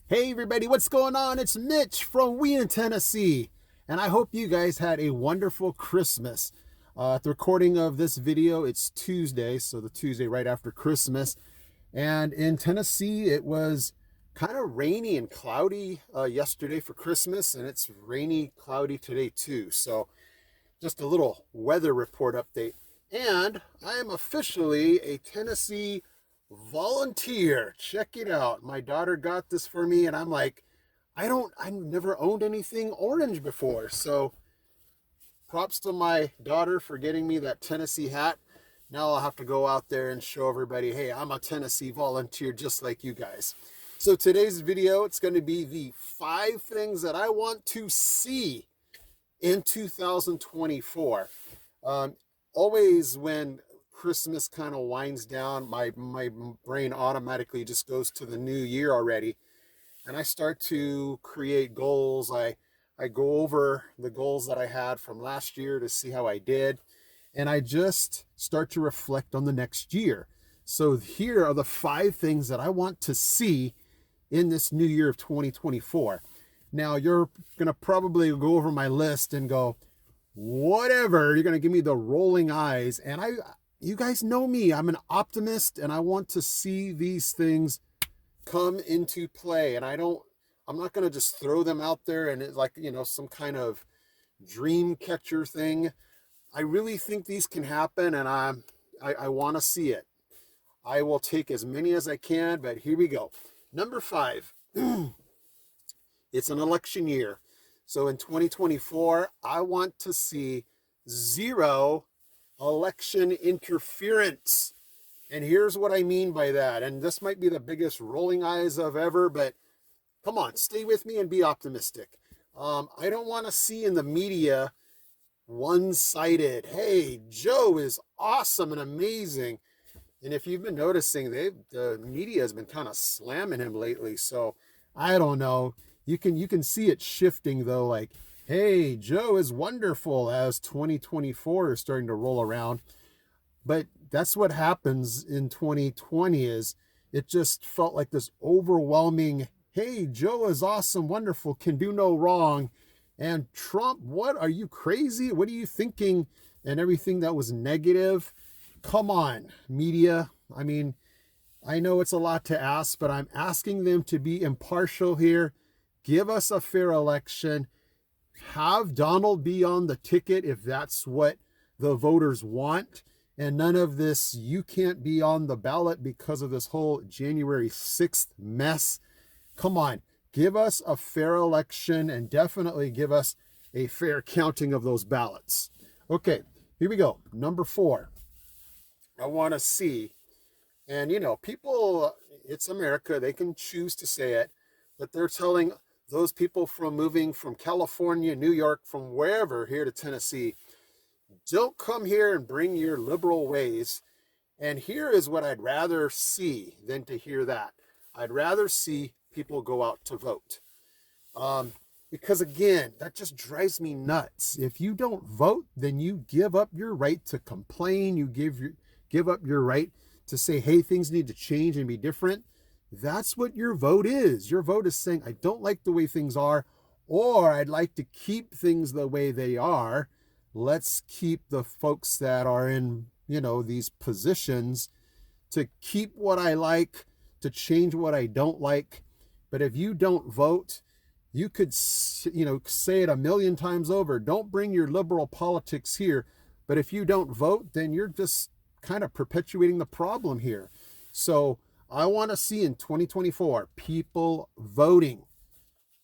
Hey everybody, what's going on? It's Mitch from We in Tennessee, and I hope you guys had a wonderful Christmas. At the recording of this video, it's Tuesday, so the Tuesday right after Christmas. And in Tennessee, it was kind of rainy and cloudy yesterday for Christmas, and it's rainy, cloudy today too. So just a little weather report update. And I am officially a Tennessee volunteer. Check it out. My daughter got this for me, and I'm like, I've never owned anything orange before. So props to my daughter for getting me that Tennessee hat. Now I'll have to go out there and show everybody, hey, I'm a Tennessee volunteer just like you guys. So today's video, it's going to be the 5 things that I want to see in 2024. Always when Christmas kind of winds down, my brain automatically just goes to the new year already, and I start to create goals. I go over the goals that I had from last year to see how I did, and I just start to reflect on the next year. So here are the 5 things that I want to see in this new year of 2024. Now you're going to probably go over my list and go, whatever, you're going to give me the rolling eyes. And you guys know me, I'm an optimist, and I want to see these things come into play. And I'm not going to just throw them out there and it's like, some kind of dream catcher thing. I really think these can happen, and I want to see it. I will take as many as I can, but here we go. Number 5, it's an election year. So in 2024, I want to see 0 election interference. And here's what I mean by that. And this might be the biggest rolling eyes of ever, but come on, stay with me and be optimistic. I don't want to see in the media one-sided, hey, Joe is awesome and amazing. And if you've been noticing, the media has been kind of slamming him lately. So I don't know. You can see it shifting though, like, hey, Joe is wonderful as 2024 is starting to roll around. But that's what happens in 2020 is it just felt like this overwhelming, hey, Joe is awesome, wonderful, can do no wrong. And Trump, what are you crazy? What are you thinking? And everything that was negative. Come on, media. I mean, I know it's a lot to ask, but I'm asking them to be impartial here. Give us a fair election. Have Donald be on the ticket if that's what the voters want. And none of this, you can't be on the ballot because of this whole January 6th mess. Come on, give us a fair election and definitely give us a fair counting of those ballots. Okay, here we go. Number 4. I want to see, and people, it's America, they can choose to say it, but they're telling those people from moving from California, New York, from wherever here to Tennessee, don't come here and bring your liberal ways. And here is what I'd rather see than to hear that. I'd rather see people go out to vote. Because again, that just drives me nuts. If you don't vote, then you give up your right to complain. You give up your right to say, hey, things need to change and be different. That's what your vote is. Your vote is saying, I don't like the way things are, or I'd like to keep things the way they are. Let's keep the folks that are in, these positions to keep what I like, to change what I don't like. But if you don't vote, you could, say it a million times over. Don't bring your liberal politics here. But if you don't vote, then you're just kind of perpetuating the problem here. So I want to see in 2024 people voting.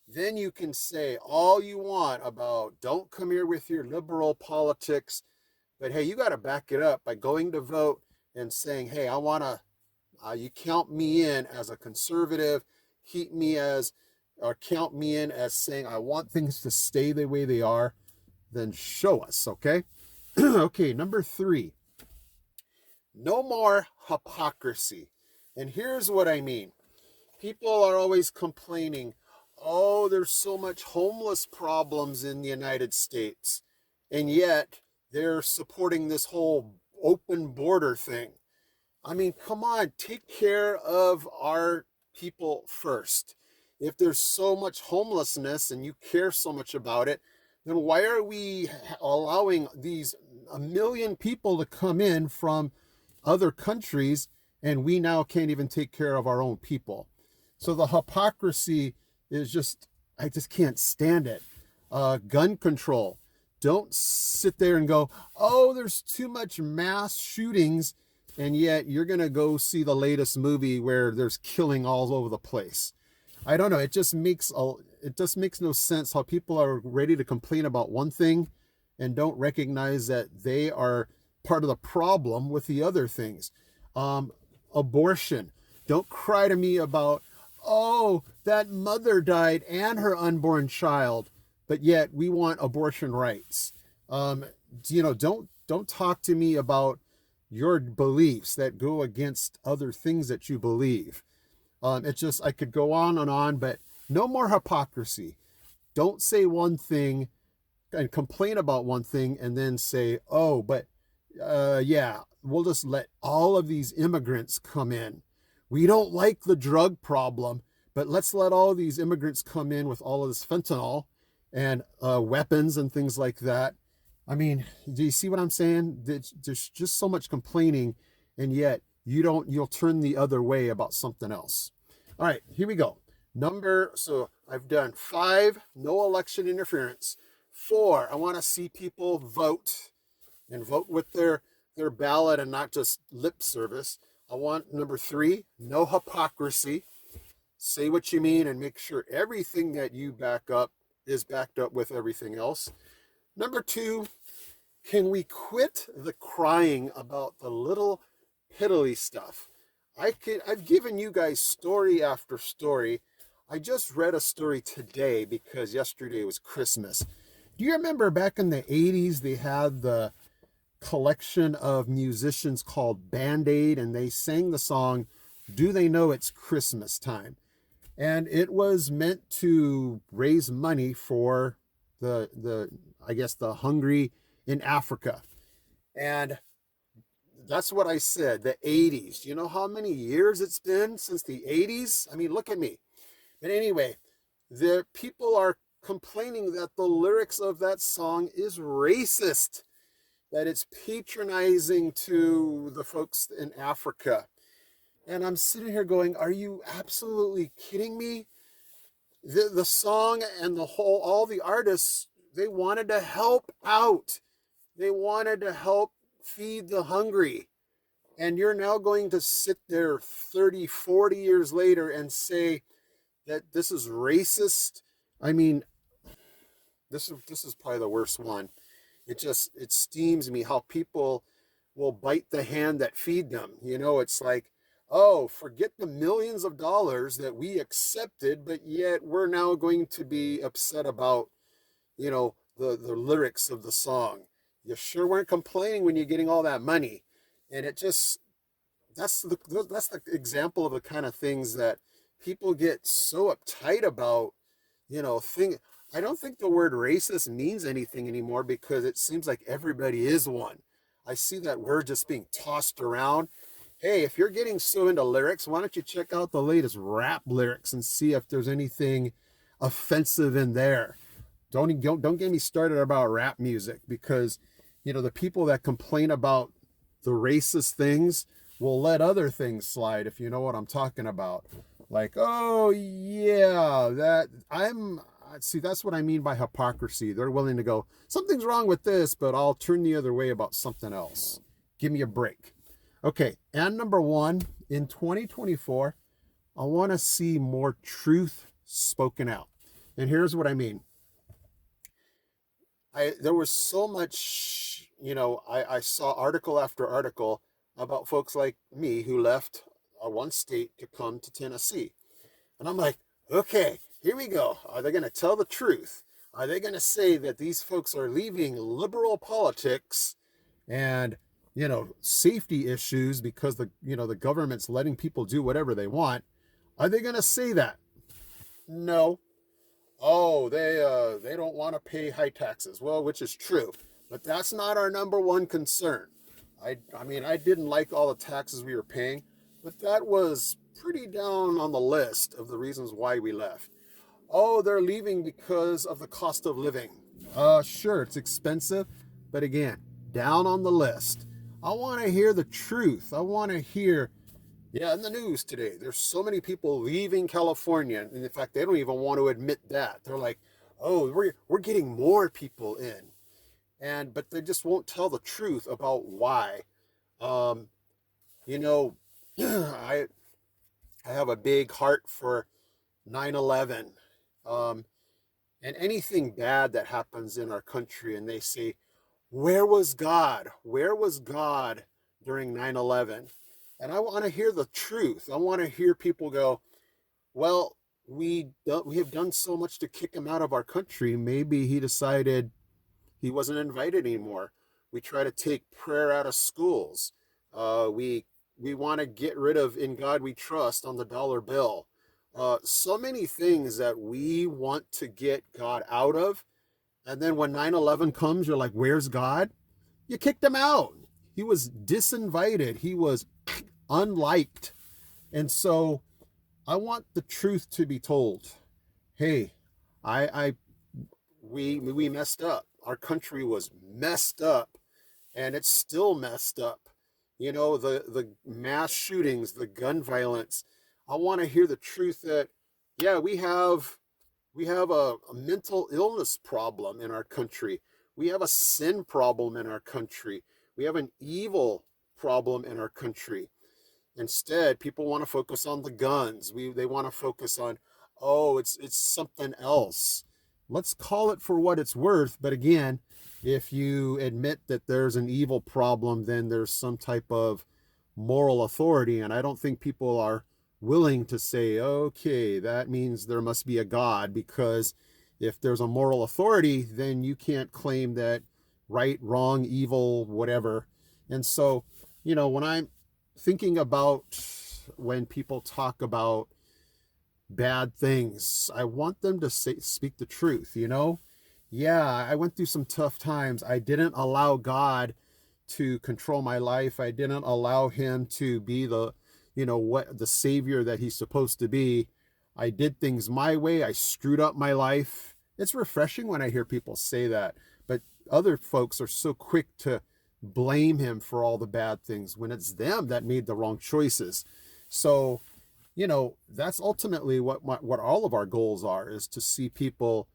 Then you can say all you want about don't come here with your liberal politics, but hey, you got to back it up by going to vote and saying, hey, I want to, you count me in as a conservative, count me in as saying I want things to stay the way they are, then show us, okay? Okay, number 3, no more hypocrisy. And here's what I mean. People are always complaining, oh, there's so much homeless problems in the United States. And yet they're supporting this whole open border thing. I mean, come on, take care of our people first. If there's so much homelessness and you care so much about it, then why are we allowing these 1 million people to come in from other countries and we now can't even take care of our own people? So the hypocrisy is just, I just can't stand it. Gun control. Don't sit there and go, oh, there's too much mass shootings, and yet you're going to go see the latest movie where there's killing all over the place. I don't know. It just makes no sense how people are ready to complain about one thing and don't recognize that they are part of the problem with the other things. Abortion. Don't cry to me about, oh, that mother died and her unborn child, but yet we want abortion rights. Don't talk to me about your beliefs that go against other things that you believe. I could go on, but no more hypocrisy. Don't say one thing and complain about one thing and then say, oh, but yeah, we'll just let all of these immigrants come in. We don't like the drug problem, but let's let all these immigrants come in with all of this fentanyl and weapons and things like that. I mean, do you see what I'm saying? There's just so much complaining, and yet you'll turn the other way about something else. All right, here we go. So I've done 5, no election interference. 4, I want to see people vote and vote with their ballot and not just lip service. I want number 3, no hypocrisy. Say what you mean and make sure everything that you back up is backed up with everything else. Number 2, can we quit the crying about the little piddly stuff? I've given you guys story after story. I just read a story today because yesterday was Christmas. Do you remember back in the 80s, they had the collection of musicians called Band-Aid, and they sang the song, Do They Know It's Christmas Time? And it was meant to raise money for the hungry in Africa. And that's what I said, the 80s. Do you know how many years it's been since the 80s? I mean, look at me. But anyway, the people are complaining that the lyrics of that song is racist, that it's patronizing to the folks in Africa. And I'm sitting here going, are you absolutely kidding me? The song and all the artists, they wanted to help out. They wanted to help feed the hungry. And you're now going to sit there 30, 40 years later and say that this is racist. I mean, this is probably the worst one. It steams me how people will bite the hand that feed them. It's like, oh, forget the millions of dollars that we accepted, but yet we're now going to be upset about, the lyrics of the song. You sure weren't complaining when you're getting all that money. And that's the example of the kind of things that people get so uptight about, I don't think the word racist means anything anymore because it seems like everybody is one. I see that word just being tossed around. Hey, if you're getting so into lyrics, why don't you check out the latest rap lyrics and see if there's anything offensive in there. Don't get me started about rap music because, the people that complain about the racist things will let other things slide, if you know what I'm talking about. Like, oh yeah, that's what I mean by hypocrisy. They're willing to go, something's wrong with this, but I'll turn the other way about something else. Give me a break. Okay, and number 1, in 2024, I want to see more truth spoken out. And here's what I mean. There was so much, I saw article after article about folks like me who left one state to come to Tennessee. And I'm like, okay, here we go. Are they going to tell the truth? Are they going to say that these folks are leaving liberal politics and, safety issues because the government's letting people do whatever they want? Are they going to say that? No. Oh, they don't want to pay high taxes. Well, which is true, but that's not our number one concern. I mean, I didn't like all the taxes we were paying, but that was pretty down on the list of the reasons why we left. Oh, they're leaving because of the cost of living. Sure, it's expensive, but again, down on the list. I want to hear the truth. I want to hear, yeah, in the news today, there's so many people leaving California. And in fact, they don't even want to admit that. They're like, oh, we're getting more people in. But they just won't tell the truth about why. Um, you know, I have a big heart for 9/11. Um, and anything bad that happens in our country, and they say, where was God? Where was God during 9/11? And I want to hear the truth. I want to hear people go, well, we have done so much to kick him out of our country. Maybe he decided he wasn't invited anymore. We try to take prayer out of schools. We want to get rid of "In God We Trust" on the dollar bill. So many things that we want to get God out of. And then when 9/11 comes, you're like, where's God? You kicked him out. He was disinvited. He was unliked. And so I want the truth to be told. Hey, we messed up. Our country was messed up, and it's still messed up. You know, the mass shootings, the gun violence. I want to hear the truth that, yeah, we have a mental illness problem in our country. We have a sin problem in our country. We have an evil problem in our country. Instead, people want to focus on the guns. They want to focus on, oh, it's something else. Let's call it for what it's worth. But again, if you admit that there's an evil problem, then there's some type of moral authority. And I don't think people are willing to say, okay, that means there must be a God, because if there's a moral authority, then you can't claim that right, wrong, evil, whatever. And so, you know, when I'm thinking about when people talk about bad things, I want them to speak the truth, you know? Yeah, I went through some tough times. I didn't allow God to control my life. I didn't allow him to be the savior that he's supposed to be. I did things my way. I screwed up my life. It's refreshing when I hear people say that, but other folks are so quick to blame him for all the bad things when it's them that made the wrong choices. So, you know, that's ultimately what all of our goals are, is to see people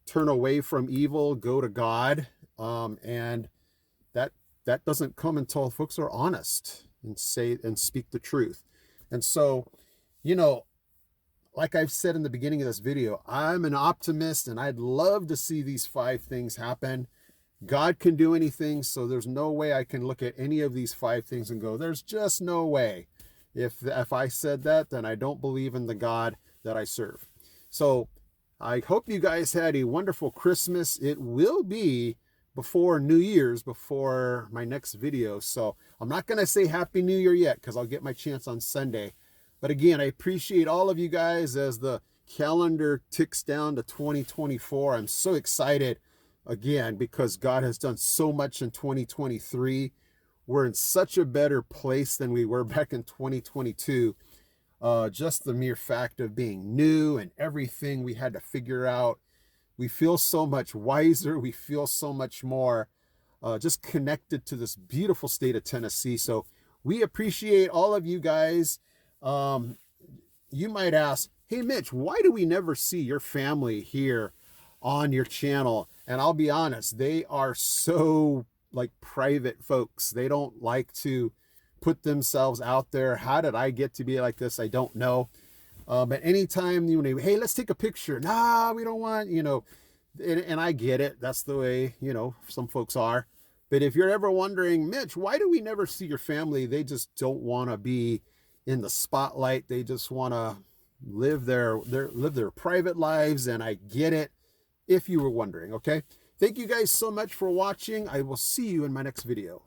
turn away from evil, go to God. And that doesn't come until folks are honest and speak the truth. And so, you know, like I've said in the beginning of this video, I'm an optimist, and I'd love to see these 5 things happen. God can do anything, so there's no way I can look at any of these 5 things and go, there's just no way. If I said that, then I don't believe in the God that I serve. So I hope you guys had a wonderful Christmas. It will be before New Year's, before my next video. So I'm not going to say Happy New Year yet, because I'll get my chance on Sunday. But again, I appreciate all of you guys as the calendar ticks down to 2024. I'm so excited, again, because God has done so much in 2023. We're in such a better place than we were back in 2022. Just the mere fact of being new and everything we had to figure out. We feel so much wiser. We feel so much more just connected to this beautiful state of Tennessee. So we appreciate all of you guys. You might ask, hey, Mitch, why do we never see your family here on your channel? And I'll be honest, they are so like private folks. They don't like to put themselves out there. How did I get to be like this? I don't know. But anytime hey, let's take a picture. Nah, we don't want, and I get it. That's the way, some folks are. But if you're ever wondering, Mitch, why do we never see your family? They just don't want to be in the spotlight. They just want to live their private lives. And I get it, if you were wondering, okay? Thank you guys so much for watching. I will see you in my next video.